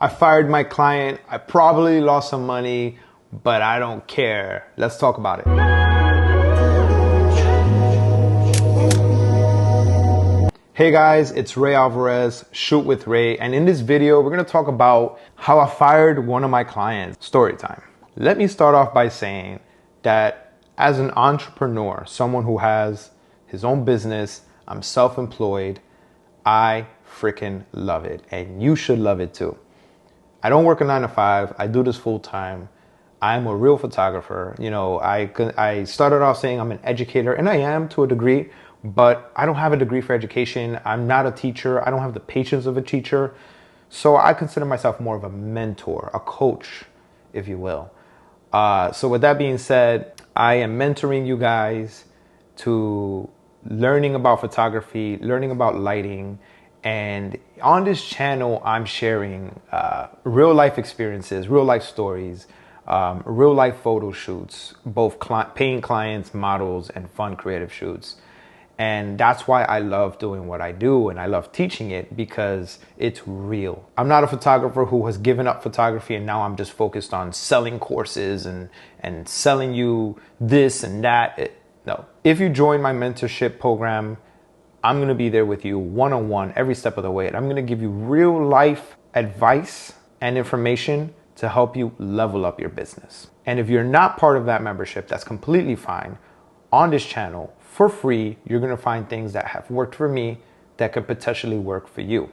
I fired my client. I probably lost some money, but I don't care. Let's talk about it. Hey guys, it's Ray Alvarez, Shoot with Ray, and in this video, we're gonna talk about how I fired one of my clients. Story time. Let me start off by saying that as an entrepreneur, someone who has his own business, I'm self-employed, I freaking love it, and you should love it too. I don't work a 9 to 5. I do this full time. I'm a real photographer. You know, I started off saying I'm an educator, and I am to a degree, but I don't have a degree for education. I'm not a teacher. I don't have the patience of a teacher. So I consider myself more of a mentor, a coach, if you will. So with that being said, I am mentoring you guys to learning about photography, learning about lighting, and on this channel, I'm sharing real life experiences, real life stories, real life photo shoots, both paying clients, models, and fun creative shoots. And that's why I love doing what I do, and I love teaching it because it's real. I'm not a photographer who has given up photography and now I'm just focused on selling courses and selling you this and that. No. If you join my mentorship program, I'm going to be there with you one-on-one every step of the way. And I'm going to give you real life advice and information to help you level up your business. And if you're not part of that membership, that's completely fine. On this channel, for free, you're going to find things that have worked for me that could potentially work for you.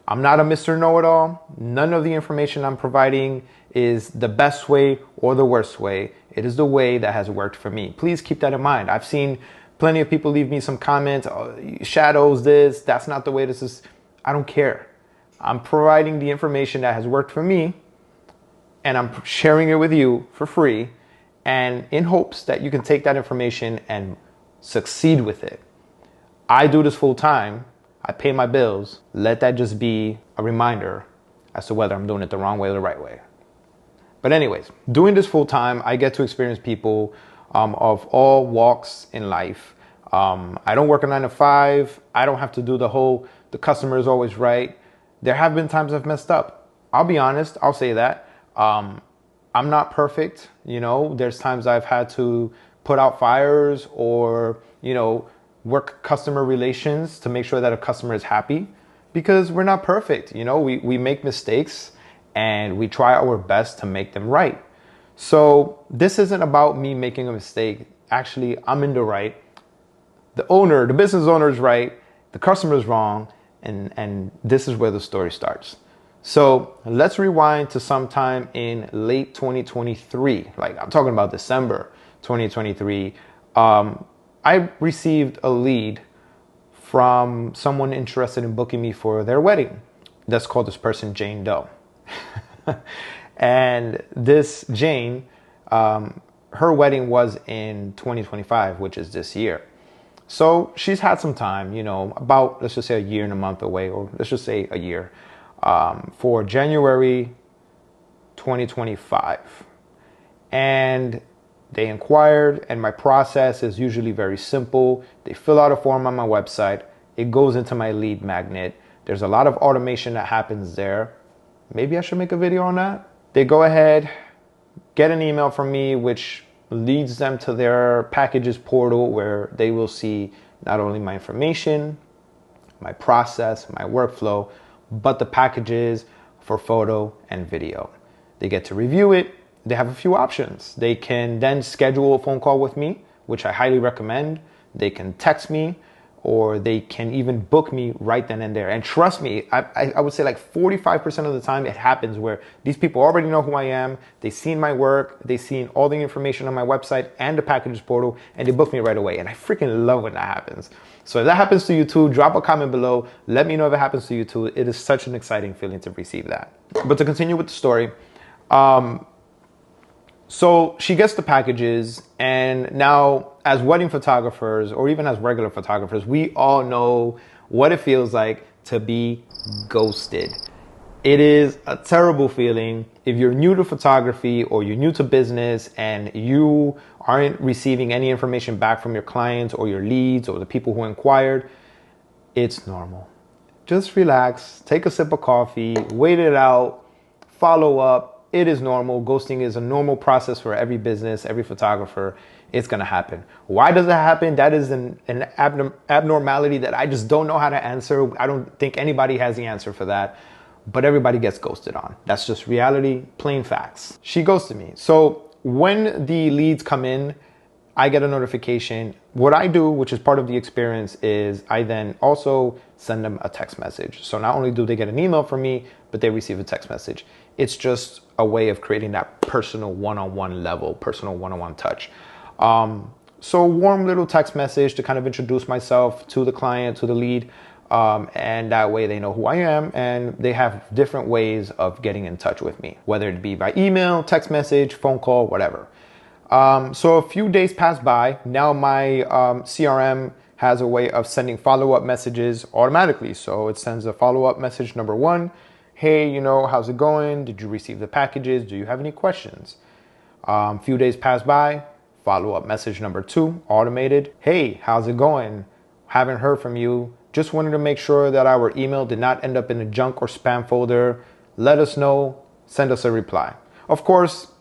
I'm not a Mr. Know-it-all. None of the information I'm providing is the best way or the worst way. It is the way that has worked for me. Please keep that in mind. I've seen plenty of people leave me some comments, oh, shadows this, that's not the way this is. I don't care. I'm providing the information that has worked for me, and I'm sharing it with you for free, and in hopes that you can take that information and succeed with it. I do this full time. I pay my bills. Let that just be a reminder as to whether I'm doing it the wrong way or the right way. But anyways, doing this full time, I get to experience people of all walks in life. I don't work a 9 to 5. I don't have to do the customer is always right. There have been times I've messed up. I'll be honest. I'll say that. I'm not perfect. You know, there's times I've had to put out fires or, you know, work customer relations to make sure that a customer is happy, because we're not perfect. You know, we make mistakes and we try our best to make them right. So this isn't about me making a mistake. Actually, I'm in the right. The business owner is right. The customer is wrong. And this is where the story starts. So let's rewind to sometime in late 2023. Like I'm talking about December 2023. I received a lead from someone interested in booking me for their wedding. Let's call this person Jane Doe. And this Jane, her wedding was in 2025, which is this year. So she's had some time, you know, about, let's just say a year and a month away, or let's just say a year, for January 2025. And they inquired, and my process is usually very simple. They fill out a form on my website. It goes into my lead magnet. There's a lot of automation that happens there. Maybe I should make a video on that. They go ahead, get an email from me, which leads them to their packages portal where they will see not only my information, my process, my workflow, but the packages for photo and video. They get to review it. They have a few options. They can then schedule a phone call with me, which I highly recommend. They can text me, or they can even book me right then and there. And trust me, I would say like 45% of the time it happens where these people already know who I am. They've seen my work. They've seen all the information on my website and the packages portal, and they book me right away. And I freaking love when that happens. So if that happens to you too, drop a comment below. Let me know if it happens to you too. It is such an exciting feeling to receive that. But to continue with the story, so she gets the packages, and now as wedding photographers, or even as regular photographers, we all know what it feels like to be ghosted. It is a terrible feeling. If you're new to photography or you're new to business and you aren't receiving any information back from your clients or your leads or the people who inquired, it's normal. Just relax, take a sip of coffee, wait it out. follow up. It is normal. Ghosting is a normal process for every business, every photographer. It's going to happen. Why does it happen? That is an abnormality that I just don't know how to answer. I don't think anybody has the answer for that, but everybody gets ghosted on. That's just reality, plain facts. She ghosted me. So when the leads come in, I get a notification. What I do, which is part of the experience, is I then also send them a text message. So not only do they get an email from me, but they receive a text message. It's just a way of creating that personal one-on-one level, personal one-on-one touch. So warm little text message to kind of introduce myself to the client, to the lead. And that way they know who I am, and they have different ways of getting in touch with me, whether it be by email, text message, phone call, whatever. So a few days pass by. Now my CRM has a way of sending follow-up messages automatically. So it sends a follow-up message number 1. Hey, how's it going? Did you receive the packages? Do you have any questions? Few days pass by. Follow-up message number 2, automated. Hey, how's it going? Haven't heard from you. Just wanted to make sure that our email did not end up in a junk or spam folder. Let us know. Send us a reply. Of course,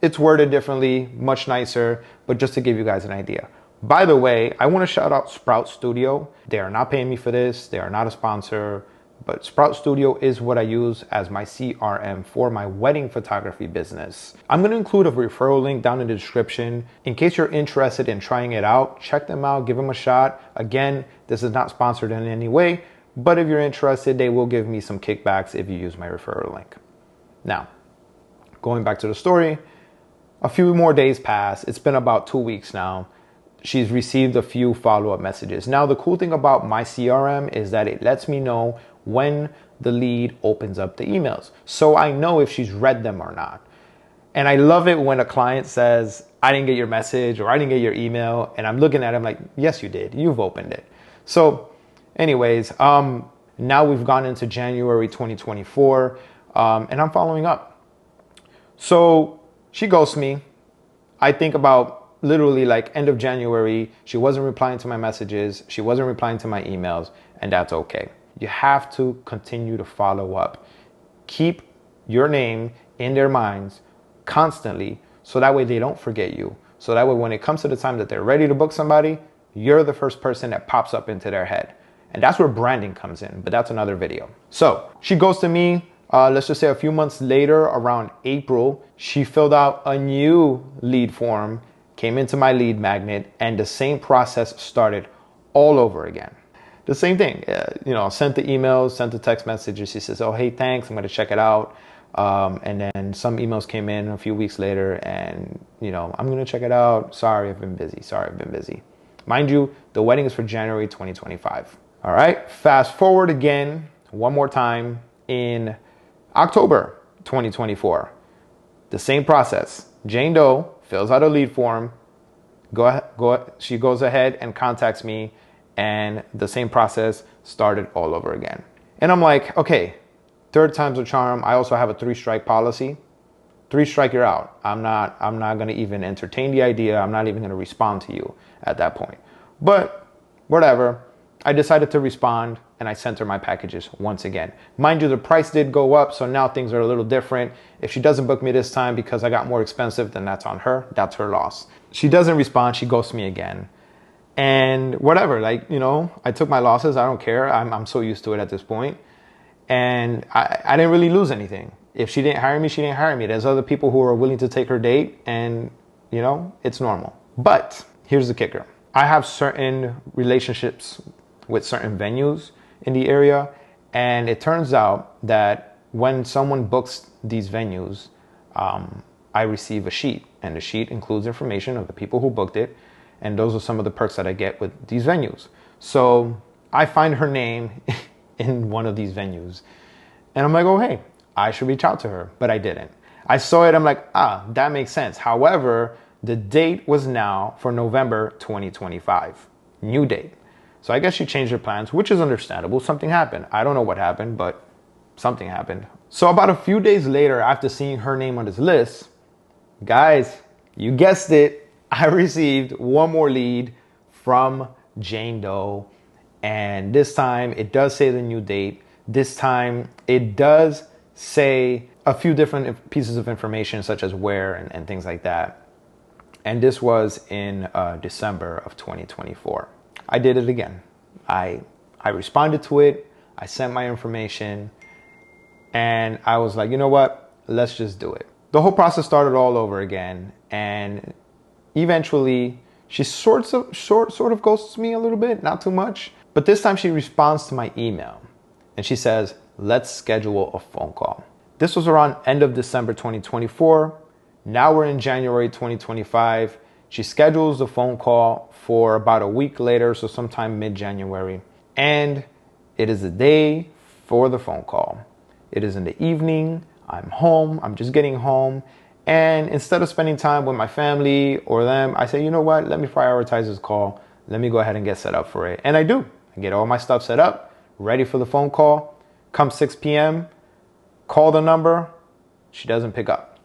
it's worded differently, much nicer, but just to give you guys an idea. By the way, I want to shout out Sprout Studio. They are not paying me for this. They are not a sponsor, but Sprout Studio is what I use as my CRM for my wedding photography business. I'm going to include a referral link down in the description. In case you're interested in trying it out, check them out, give them a shot. Again, this is not sponsored in any way, but if you're interested, they will give me some kickbacks if you use my referral link. Now, going back to the story, a few more days pass. It's been about 2 weeks now. She's received a few follow-up messages. Now, the cool thing about my CRM is that it lets me know when the lead opens up the emails, so I know if she's read them or not. And I love it when a client says, I didn't get your message or I didn't get your email, and I'm looking at him like, yes, you did. You've opened it. So anyways, now we've gone into January 2024, and I'm following up. So she ghosts me. I think about literally like end of January, she wasn't replying to my messages. She wasn't replying to my emails, and that's okay. You have to continue to follow up. Keep your name in their minds constantly, so that way they don't forget you. So that way when it comes to the time that they're ready to book somebody, you're the first person that pops up into their head. And that's where branding comes in, but that's another video. So she ghosted me. Let's just say a few months later, around April, she filled out a new lead form, came into my lead magnet, and the same process started all over again. The same thing, sent the emails, sent the text messages. She says, oh, hey, thanks, I'm going to check it out. And then some emails came in a few weeks later, and, I'm going to check it out. Sorry, I've been busy. Mind you, the wedding is for January 2025. All right, fast forward again, one more time in October 2024. The same process. Jane Doe fills out a lead form. She goes ahead and contacts me, and the same process started all over again. And I'm like, okay, third time's a charm. I also have a 3-strike policy. 3 strike, you're out. I'm not going to even entertain the idea. I'm not even going to respond to you at that point. But whatever. I decided to respond, and I sent her my packages once again. Mind you, the price did go up, so now things are a little different. If she doesn't book me this time because I got more expensive, then that's on her. That's her loss. She doesn't respond. She ghosts me again. And whatever, I took my losses. I don't care. I'm so used to it at this point. And I didn't really lose anything. If she didn't hire me, she didn't hire me. There's other people who are willing to take her date, and, it's normal. But here's the kicker. I have certain relationships with certain venues in the area, and it turns out that when someone books these venues, I receive a sheet, and the sheet includes information of the people who booked it, and those are some of the perks that I get with these venues. So I find her name in one of these venues, and I'm like, oh, hey, I should reach out to her, but I didn't. I saw it, I'm like, that makes sense. However, the date was now for November 2025, new date. So I guess she changed her plans, which is understandable. Something happened. I don't know what happened, but something happened. So about a few days later, after seeing her name on this list, guys, you guessed it, I received one more lead from Jane Doe. And this time it does say the new date. This time it does say a few different pieces of information, such as where and things like that. And this was in December of 2024. I did it again. I responded to it. I sent my information, and I was like, you know what? Let's just do it. The whole process started all over again, and eventually she sort of ghosts me a little bit, not too much, but this time she responds to my email, and she says, let's schedule a phone call. This was around end of December 2024. Now we're in January 2025. She schedules the phone call for about a week later, so sometime mid-January. And it is the day for the phone call. It is in the evening. I'm home. I'm just getting home. And instead of spending time with my family or them, I say, you know what? Let me prioritize this call. Let me go ahead and get set up for it. And I do. I get all my stuff set up, ready for the phone call. Come 6 p.m., call the number. She doesn't pick up.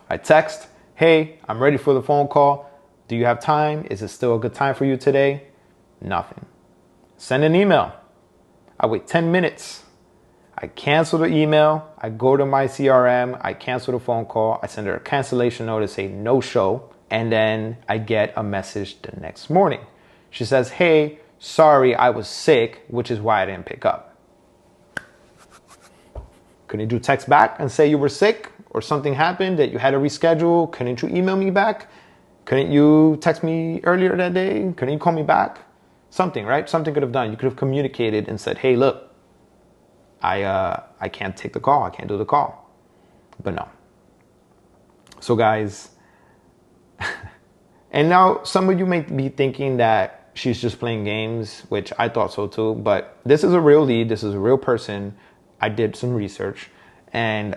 I text, hey, I'm ready for the phone call. Do you have time? Is it still a good time for you today? Nothing. Send an email. I wait 10 minutes. I cancel the email. I go to my CRM. I cancel the phone call. I send her a cancellation notice, say no show. And then I get a message the next morning. She says, hey, sorry, I was sick, which is why I didn't pick up. Couldn't you text back and say you were sick or something happened that you had to reschedule? Couldn't you email me back? Couldn't you text me earlier that day? Couldn't you call me back? Something, right? Something could have done. You could have communicated and said, hey, look, I can't take the call. I can't do the call. But no. So guys, and now some of you may be thinking that she's just playing games, which I thought so too, but this is a real lead. This is a real person. I did some research, and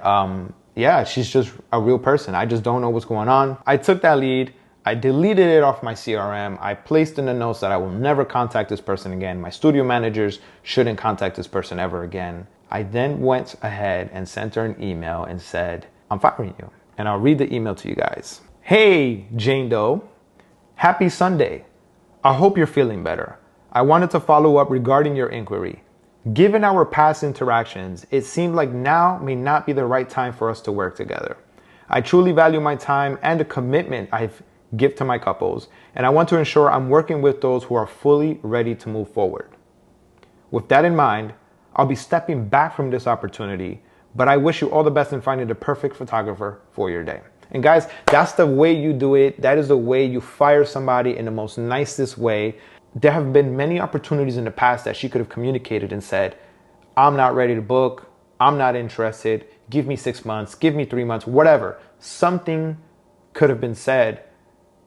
yeah, she's just a real person. I just don't know what's going on. I took that lead. I deleted it off my CRM. I placed in the notes that I will never contact this person again. My studio managers shouldn't contact this person ever again. I then went ahead and sent her an email and said, I'm firing you. And I'll read the email to you guys. Hey, Jane Doe. Happy Sunday. I hope you're feeling better. I wanted to follow up regarding your inquiry. Given our past interactions, it seemed like now may not be the right time for us to work together. I truly value my time and the commitment I've give to my couples, and I want to ensure I'm working with those who are fully ready to move forward. With that in mind, I'll be stepping back from this opportunity, but I wish you all the best in finding the perfect photographer for your day. And guys, that's the way you do it. That is the way you fire somebody in the most nicest way. There have been many opportunities in the past that she could have communicated and said, I'm not ready to book. I'm not interested. Give me 6 months. Give me 3 months, whatever. Something could have been said,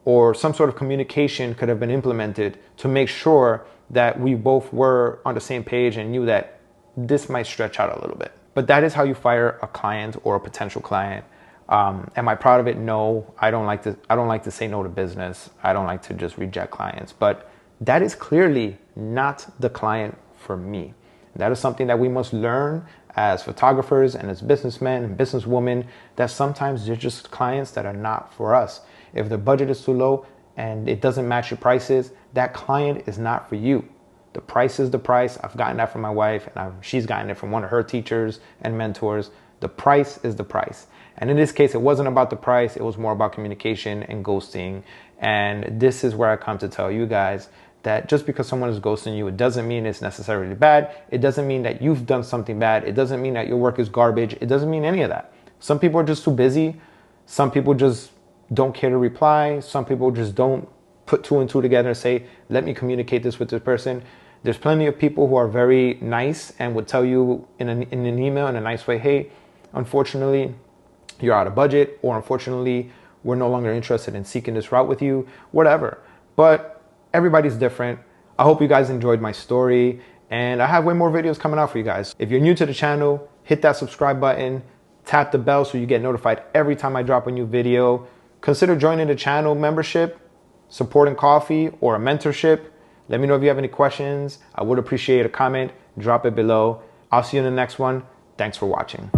or some sort of communication could have been implemented to make sure that we both were on the same page and knew that this might stretch out a little bit. But that is how you fire a client or a potential client. Am I proud of it? No, I don't like to say no to business. I don't like to just reject clients, but that is clearly not the client for me. That is something that we must learn as photographers and as businessmen and businesswomen, that sometimes they're just clients that are not for us. If the budget is too low and it doesn't match your prices, that client is not for you. The price is the price. I've gotten that from my wife, and she's gotten it from one of her teachers and mentors. The price is the price. And in this case, it wasn't about the price. It was more about communication and ghosting. And this is where I come to tell you guys that just because someone is ghosting you, it doesn't mean it's necessarily bad. It doesn't mean that you've done something bad. It doesn't mean that your work is garbage. It doesn't mean any of that. Some people are just too busy. Some people just don't care to reply. Some people just don't put two and two together and say, let me communicate this with this person. There's plenty of people who are very nice and would tell you in an email in a nice way, hey, unfortunately, you're out of budget, or unfortunately, we're no longer interested in seeking this route with you, whatever. But everybody's different. I hope you guys enjoyed my story, and I have way more videos coming out for you guys. If you're new to the channel, hit that subscribe button, tap the bell so you get notified every time I drop a new video. Consider joining the channel membership, supporting coffee, or a mentorship. Let me know if you have any questions. I would appreciate a comment. Drop it below. I'll see you in the next one. Thanks for watching.